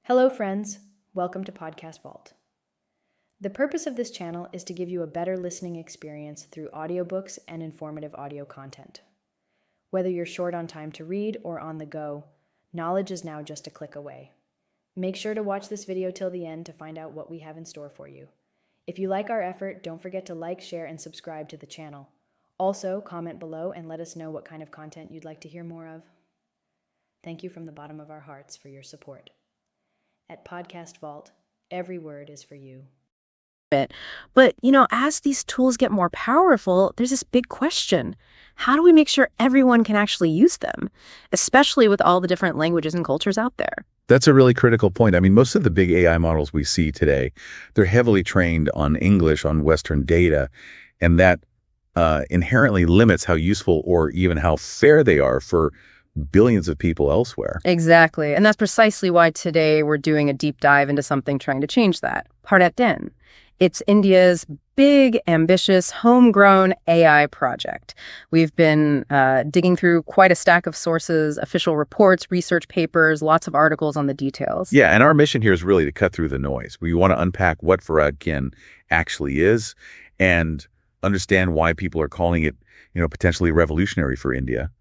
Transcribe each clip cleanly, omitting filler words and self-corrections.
Hello, friends. Welcome to Podcastvault. The purpose of this channel is to give you a better listening experience through audiobooks and informative audio content. Whether you're short on time to read or on the go, knowledge is now just a click away. Make sure to watch this video till the end to find out what we have in store for you. If you like our effort, don't forget to like, share, and subscribe to the channel. Also, comment below and let us know what kind of content you'd like to hear more of. Thank you from the bottom of our hearts for your support. At Podcastvault, every word is for you. But, as these tools get more powerful, there's this big question. How do we make sure everyone can actually use them, especially with all the different languages and cultures out there? That's a really critical point. I mean, most of the big AI models we see today, they're heavily trained on English, on Western data, and that inherently limits how useful or even how fair they are for billions of people elsewhere. Exactly. And that's precisely why today we're doing a deep dive into something trying to change that. Bharat Gen. It's India's big, ambitious, homegrown AI project. We've been digging through quite a stack of sources, official reports, research papers, lots of articles on the details. Yeah, and our mission here is really to cut through the noise. We want to unpack what Bharat Gen actually is and understand why people are calling it, potentially revolutionary for India.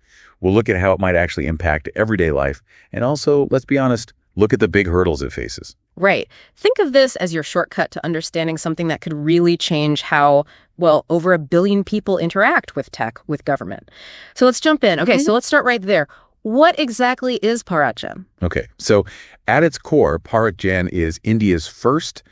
We'll look at how it might actually impact everyday life. And also, let's be honest, look at the big hurdles it faces. Right. Think of this as your shortcut to understanding something that could really change how, over 1 billion people interact with tech, with government. So let's jump in. Okay, so let's start right there. What exactly is Bharat Gen? Okay, so at its core, Bharat Gen is India's first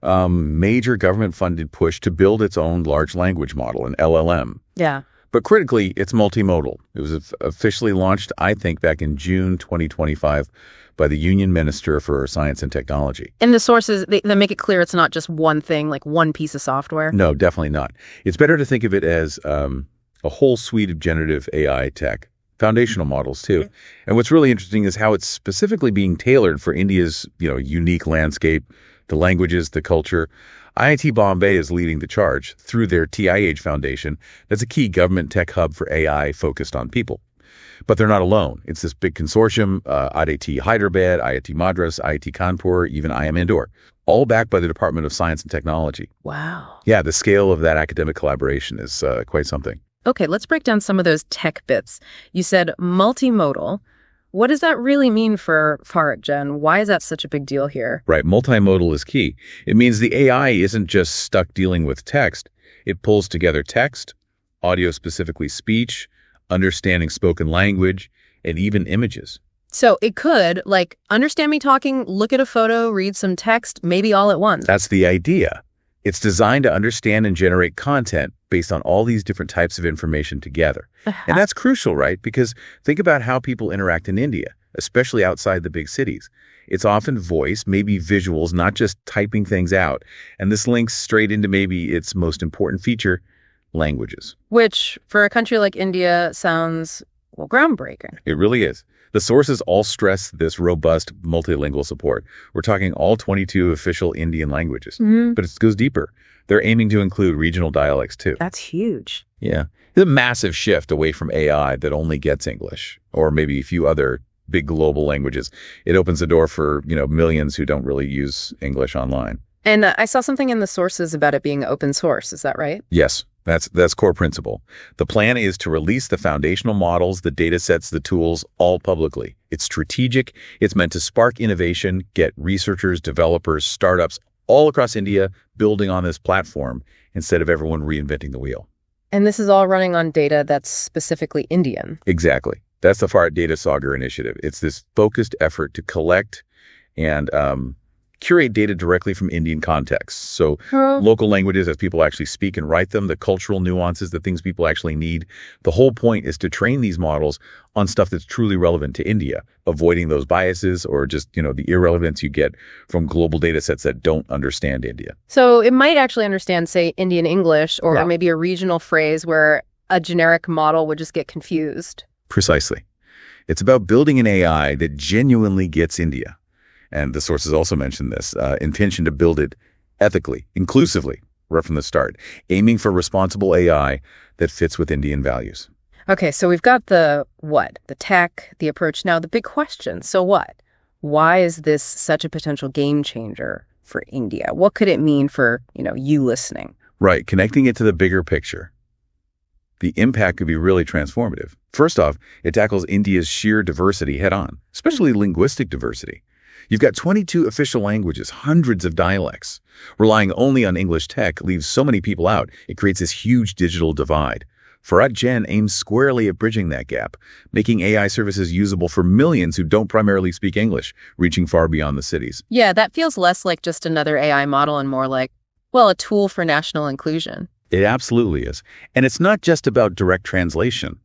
major government-funded push to build its own large language model, an LLM. Yeah. But critically, it's multimodal. It was officially launched, I think, back in June 2025 by the Union Minister for Science and Technology. And the sources, they make it clear it's not just one thing, like one piece of software? No, definitely not. It's better to think of it as a whole suite of generative AI tech, foundational models too. And what's really interesting is how it's specifically being tailored for India's, unique landscape, the languages, the culture. IIT Bombay is leading the charge through their TIH Foundation. That's a key government tech hub for AI focused on people. But they're not alone. It's this big consortium, IIT Hyderabad, IIT Madras, IIT Kanpur, even IIM Indore, all backed by the Department of Science and Technology. Wow. Yeah, the scale of that academic collaboration is quite something. Okay, let's break down some of those tech bits. You said multimodal. What does that really mean for Bharat Gen? Why is that such a big deal here? Right, multimodal is key. It means the AI isn't just stuck dealing with text. It pulls together text, audio, specifically speech, understanding spoken language, and even images. So it could, understand me talking, look at a photo, read some text, maybe all at once. That's the idea. It's designed to understand and generate content based on all these different types of information together. And that's crucial, right? Because think about how people interact in India, especially outside the big cities. It's often voice, maybe visuals, not just typing things out. And this links straight into maybe its most important feature, languages. Which, for a country like India, sounds, groundbreaking. It really is. The sources all stress this robust multilingual support. We're talking all 22 official Indian languages, but it goes deeper. They're aiming to include regional dialects too. That's huge. Yeah. It's a massive shift away from AI that only gets English or maybe a few other big global languages. It opens the door for, millions who don't really use English online. And I saw something in the sources about it being open source. Is that right? Yes. That's core principle. The plan is to release the foundational models, the data sets, the tools, all publicly. It's strategic. It's meant to spark innovation, get researchers, developers, startups all across India building on this platform instead of everyone reinventing the wheel. And this is all running on data that's specifically Indian. Exactly. That's the Bharat Data Sagar initiative. It's this focused effort to collect and curate data directly from Indian contexts. So local languages as people actually speak and write them, the cultural nuances, the things people actually need. The whole point is to train these models on stuff that's truly relevant to India, avoiding those biases or just, the irrelevance you get from global data sets that don't understand India. So it might actually understand, say, Indian English or maybe a regional phrase where a generic model would just get confused. Precisely. It's about building an AI that genuinely gets India. And the sources also mentioned this, intention to build it ethically, inclusively, right from the start, aiming for responsible AI that fits with Indian values. Okay, so we've got the tech, the approach. Now, the big question, so what? Why is this such a potential game changer for India? What could it mean for, you listening? Right, connecting it to the bigger picture. The impact could be really transformative. First off, it tackles India's sheer diversity head on, especially linguistic diversity. You've got 22 official languages, hundreds of dialects. Relying only on English tech leaves so many people out, it creates this huge digital divide. Bharat Gen aims squarely at bridging that gap, making AI services usable for millions who don't primarily speak English, reaching far beyond the cities. Yeah, that feels less like just another AI model and more like, well, a tool for national inclusion. It absolutely is. And it's not just about direct translation.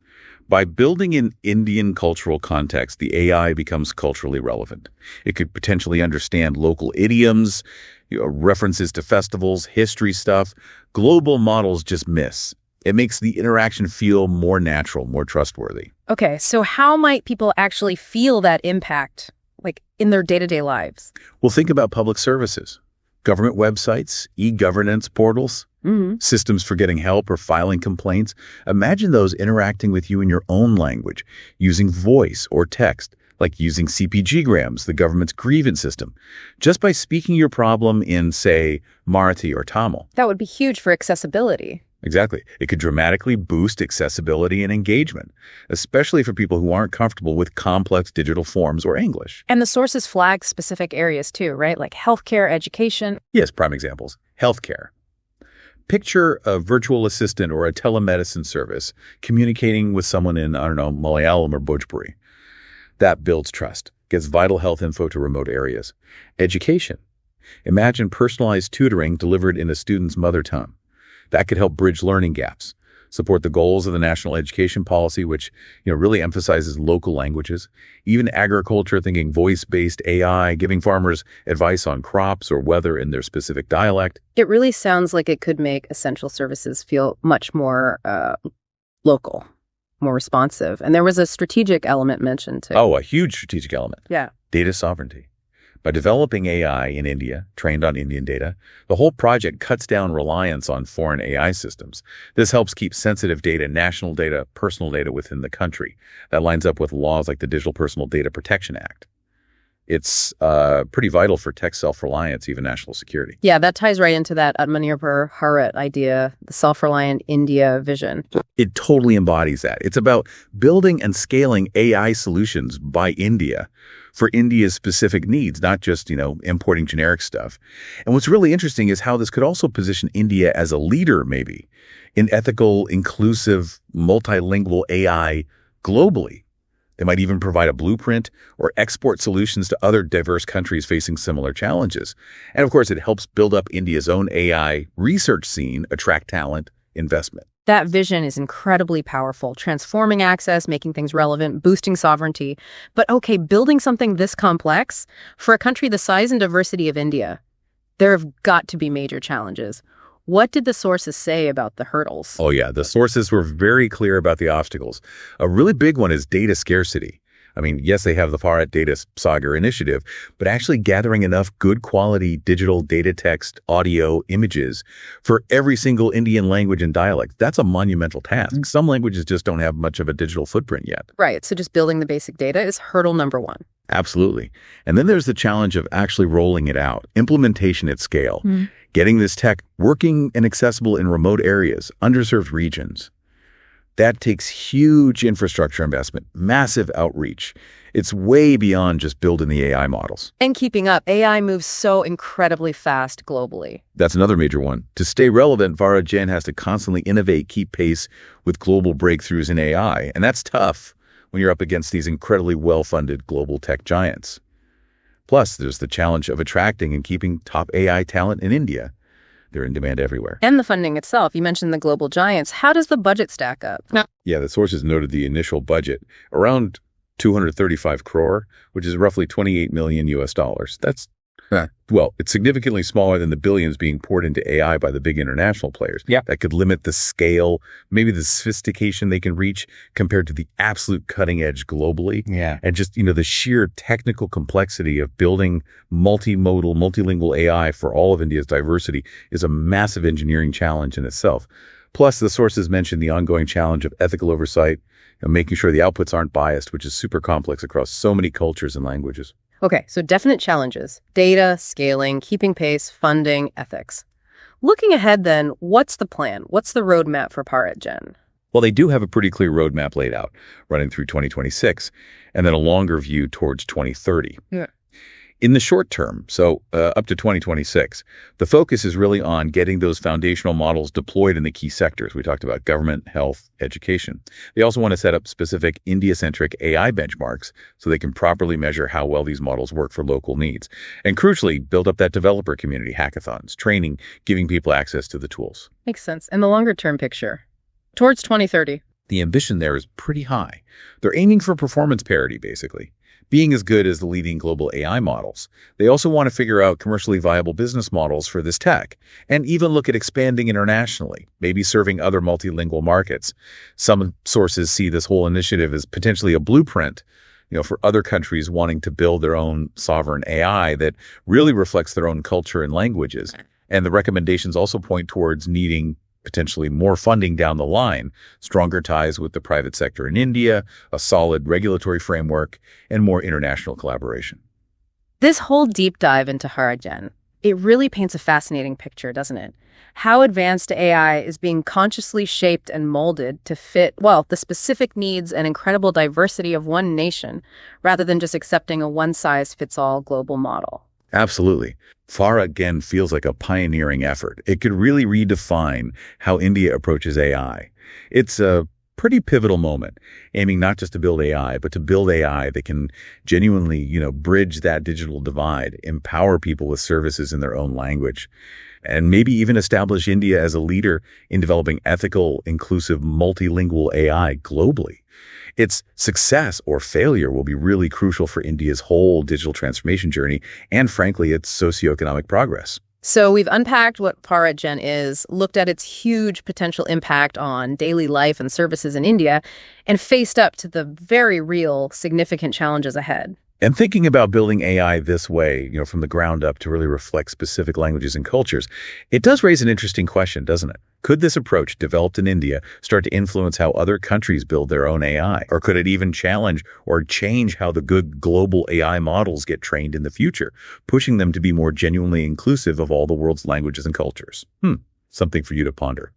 By building in Indian cultural context, the AI becomes culturally relevant. It could potentially understand local idioms, references to festivals, history stuff. Global models just miss. It makes the interaction feel more natural, more trustworthy. Okay, so how might people actually feel that impact, like in their day-to-day lives? Well, think about public services, government websites, e-governance portals, systems for getting help or filing complaints. Imagine those interacting with you in your own language, using voice or text, like using CPG-grams, the government's grievance system, just by speaking your problem in, say, Marathi or Tamil. That would be huge for accessibility. Exactly. It could dramatically boost accessibility and engagement, especially for people who aren't comfortable with complex digital forms or English. And the sources flag specific areas too, right? Like healthcare, education. Yes, prime examples. Healthcare. Picture a virtual assistant or a telemedicine service communicating with someone in, Malayalam or Bhojpuri. That builds trust, gets vital health info to remote areas. Education. Imagine personalized tutoring delivered in a student's mother tongue. That could help bridge learning gaps, support the goals of the National Education Policy, which really emphasizes local languages. Even agriculture, thinking voice-based AI, giving farmers advice on crops or weather in their specific dialect. It really sounds like it could make essential services feel much more local, more responsive. And there was a strategic element mentioned too. Oh, a huge strategic element. Yeah. Data sovereignty. By developing AI in India, trained on Indian data, the whole project cuts down reliance on foreign AI systems. This helps keep sensitive data, national data, personal data within the country. That lines up with laws like the Digital Personal Data Protection Act. It's pretty vital for tech self-reliance, even national security. Yeah, that ties right into that Atmanirbhar Bharat idea, the self-reliant India vision. It totally embodies that. It's about building and scaling AI solutions by India for India's specific needs, not just, importing generic stuff. And what's really interesting is how this could also position India as a leader, maybe, in ethical, inclusive, multilingual AI globally. They might even provide a blueprint or export solutions to other diverse countries facing similar challenges. And of course, it helps build up India's own AI research scene, attract talent, investment. That vision is incredibly powerful, transforming access, making things relevant, boosting sovereignty. But okay, building something this complex for a country the size and diversity of India, there have got to be major challenges. What did the sources say about the hurdles? Oh yeah, the sources were very clear about the obstacles. A really big one is data scarcity. I mean, yes, they have the Bharat Data Sagar initiative, but actually gathering enough good quality digital data text, audio, images for every single Indian language and dialect, that's a monumental task. Some languages just don't have much of a digital footprint yet. Right, so just building the basic data is hurdle number one. Absolutely. And then there's the challenge of actually rolling it out, implementation at scale, getting this tech working and accessible in remote areas, underserved regions. That takes huge infrastructure investment, massive outreach. It's way beyond just building the AI models. And keeping up, AI moves so incredibly fast globally. That's another major one. To stay relevant, Bharat Gen has to constantly innovate, keep pace with global breakthroughs in AI. And that's tough when you're up against these incredibly well-funded global tech giants. Plus, there's the challenge of attracting and keeping top AI talent in India. They're in demand everywhere. And the funding itself. You mentioned the global giants. How does the budget stack up? Yeah, the sources noted the initial budget, around 235 crore, which is roughly 28 million US dollars. That's, well, it's significantly smaller than the billions being poured into AI by the big international players. Yeah. That could limit the scale, maybe the sophistication they can reach compared to the absolute cutting edge globally. Yeah. And just, the sheer technical complexity of building multimodal, multilingual AI for all of India's diversity is a massive engineering challenge in itself. Plus, the sources mentioned the ongoing challenge of ethical oversight and making sure the outputs aren't biased, which is super complex across so many cultures and languages. Okay, so definite challenges: data, scaling, keeping pace, funding, ethics. Looking ahead then, what's the plan? What's the roadmap for Bharat Gen? Well, they do have a pretty clear roadmap laid out, running through 2026, and then a longer view towards 2030. Yeah. In the short term, so up to 2026, the focus is really on getting those foundational models deployed in the key sectors. We talked about government, health, education. They also want to set up specific India-centric AI benchmarks so they can properly measure how well these models work for local needs. And crucially, build up that developer community, hackathons, training, giving people access to the tools. Makes sense. And the longer term picture? Towards 2030. The ambition there is pretty high. They're aiming for performance parity, basically. Being as good as the leading global AI models. They also want to figure out commercially viable business models for this tech, and even look at expanding internationally, maybe serving other multilingual markets. Some sources see this whole initiative as potentially a blueprint, for other countries wanting to build their own sovereign AI that really reflects their own culture and languages. And the recommendations also point towards needing potentially more funding down the line, stronger ties with the private sector in India, a solid regulatory framework, and more international collaboration. This whole deep dive into Bharat Gen, it really paints a fascinating picture, doesn't it? How advanced AI is being consciously shaped and molded to fit, well, the specific needs and incredible diversity of one nation, rather than just accepting a one-size-fits-all global model. Absolutely. Bharat Gen feels like a pioneering effort. It could really redefine how India approaches AI. It's a pretty pivotal moment, aiming not just to build AI, but to build AI that can genuinely, bridge that digital divide, empower people with services in their own language, and maybe even establish India as a leader in developing ethical, inclusive, multilingual AI globally. Its success or failure will be really crucial for India's whole digital transformation journey and, frankly, its socioeconomic progress. So we've unpacked what Bharat Gen is, looked at its huge potential impact on daily life and services in India, and faced up to the very real, significant challenges ahead. And thinking about building AI this way, from the ground up to really reflect specific languages and cultures, it does raise an interesting question, doesn't it? Could this approach, developed in India, start to influence how other countries build their own AI? Or could it even challenge or change how the good global AI models get trained in the future, pushing them to be more genuinely inclusive of all the world's languages and cultures? Something for you to ponder.